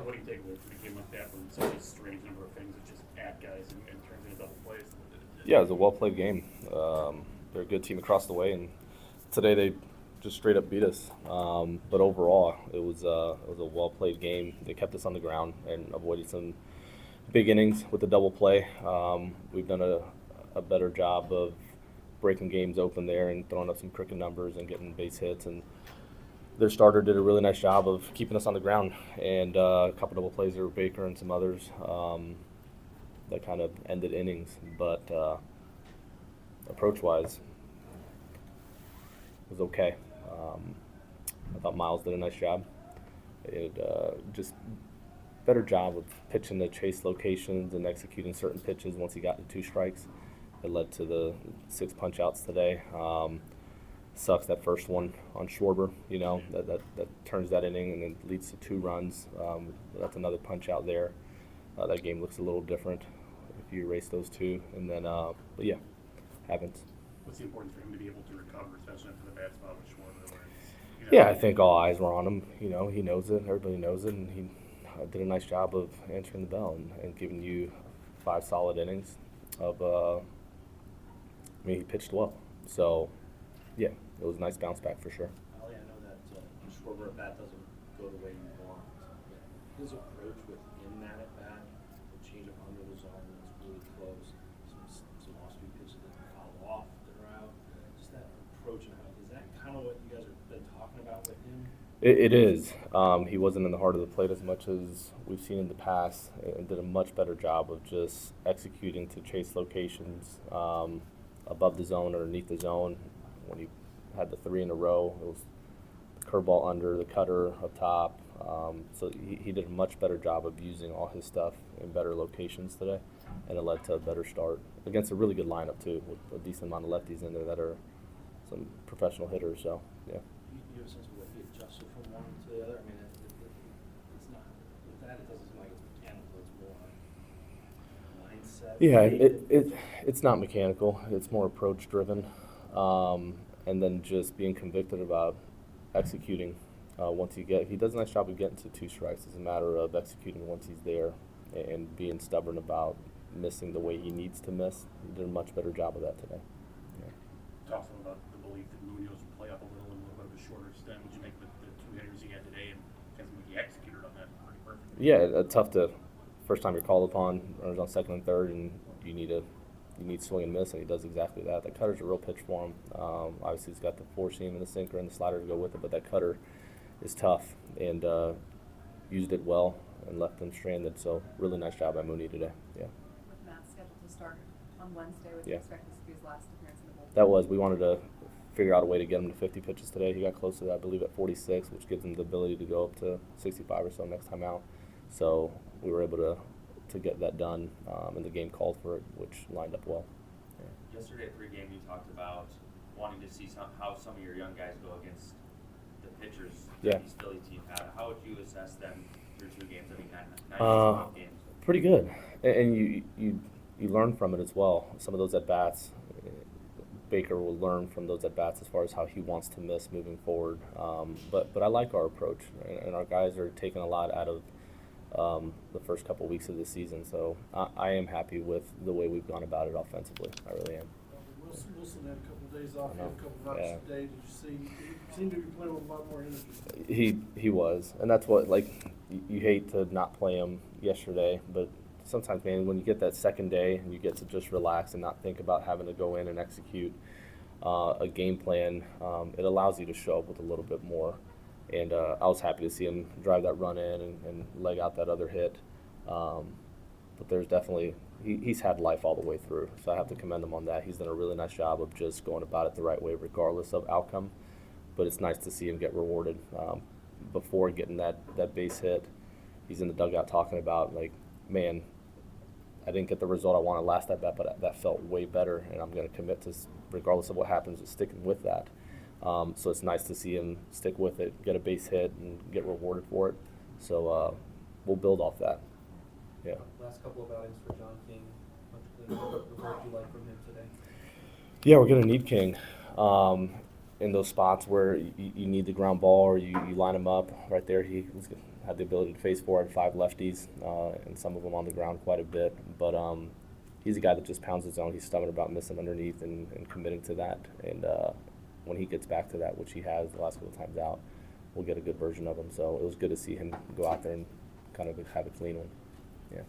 What do you take away from a game like that when such a strange number of things that just add guys and turns into double plays? Yeah, it was a well-played game. They're a good team across the way, and today they just straight up beat us. But overall, it was a well-played game. They kept us on the ground and avoided some big innings with the double play. We've done a better job of breaking games open there and throwing up some crooked numbers and getting base hits. And their starter did a really nice job of keeping us on the ground. And a couple double plays there with Baker and some others that kind of ended innings. But approach-wise, it was okay. I thought Miles did a nice job. It just better job of pitching the chase locations and executing certain pitches once he got to 2 strikes. It led to the 6 punch-outs today. Sucks that first one on Schwarber, that turns that inning and then leads to 2 runs. That's another punch-out there. That game looks a little different if you erase those 2. And then, but yeah, happens. What's the importance for him to be able to recover, especially after the bad spot with Schwarber? Yeah, I think all eyes were on him. He knows it. Everybody knows it, and he did a nice job of answering the bell and giving you 5 solid innings of. He pitched well, so yeah, it was a nice bounce back for sure. Oli, I know that Schwarber at bat doesn't go the way you want. His approach within that at bat, the change up under the zone was really close. Some off-speed pitches that foul off that are out. Just that approach and how is that kind of what you guys have been talking about with him? It is. He wasn't in the heart of the plate as much as we've seen in the past, and did a much better job of just executing to chase locations above the zone or underneath the zone. When he had the 3 in a row, it was the curveball under, the cutter up top. So he did a much better job of using all his stuff in better locations today, and it led to a better start against a really good lineup too, with a decent amount of lefties in there that are some professional hitters. So yeah. You have a sense of what he adjusted from one to the other? I mean, it's not, with that, it doesn't seem like it's mechanical, it's more mindset. Yeah, it's not mechanical. It's more approach driven, and then just being convicted about executing. He does a nice job of getting to 2 strikes. It's a matter of executing once he's there and being stubborn about missing the way he needs to miss. He did a much better job of that today. Yeah. Talk some about the belief that Munoz would play up a little bit of a shorter stint. Would you make the 2 hitters he had today, and he executed on that pretty perfectly? Yeah, tough to first time you're called upon, runners on second and third, and you need swing and miss, and he does exactly that. That cutter's a real pitch for him. Obviously, he's got the 4-seam and the sinker and the slider to go with it, but that cutter is tough, and used it well and left them stranded. So really nice job by Mooney today. Yeah. With Matt scheduled to start on Wednesday, would you Yeah. expect this to be his last appearance in the bullpen? That was. We wanted to figure out a way to get him to 50 pitches today. He got close to that, I believe, at 46, which gives him the ability to go up to 65 or so next time out. So we were able to get that done, and the game called for it, which lined up well. Yeah. Yesterday at pregame, you talked about wanting to see how some of your young guys go against the pitchers Yeah. that these Phillies team had. How would you assess them through 2 games? I mean, 9 games. Pretty good, and you learn from it as well. Some of those at bats, Baker will learn from those at bats as far as how he wants to miss moving forward. But I like our approach, and our guys are taking a lot out of the first couple weeks of the season. So I am happy with the way we've gone about it offensively. I really am. Wilson had a couple of days off, I he had know. a couple of outs today. Did you see? He seemed to be playing with a lot more energy. He was, and that's what, like, you hate to not play him yesterday, but sometimes, man, when you get that second day and you get to just relax and not think about having to go in and execute a game plan, it allows you to show up with a little bit more. And I was happy to see him drive that run in and leg out that other hit. But there's definitely he's had life all the way through, so I have to commend him on that. He's done a really nice job of just going about it the right way, regardless of outcome. But it's nice to see him get rewarded. Before getting that base hit, he's in the dugout talking about, like, man, I didn't get the result I wanted last at bat, but that felt way better, and I'm going to commit to, regardless of what happens, to sticking with that. So it's nice to see him stick with it, get a base hit, and get rewarded for it. So we'll build off that. Yeah. Last couple of outings for John King. What did you like from him today? Yeah, we're going to need King in those spots where you need the ground ball or you line him up right there. He was had the ability to face 4 and 5 lefties, and some of them on the ground quite a bit. But he's a guy that just pounds his zone. He's stubborn about missing underneath and committing to that. And when he gets back to that, which he has the last couple of times out, we'll get a good version of him. So it was good to see him go out there and kind of have a clean one. Yeah.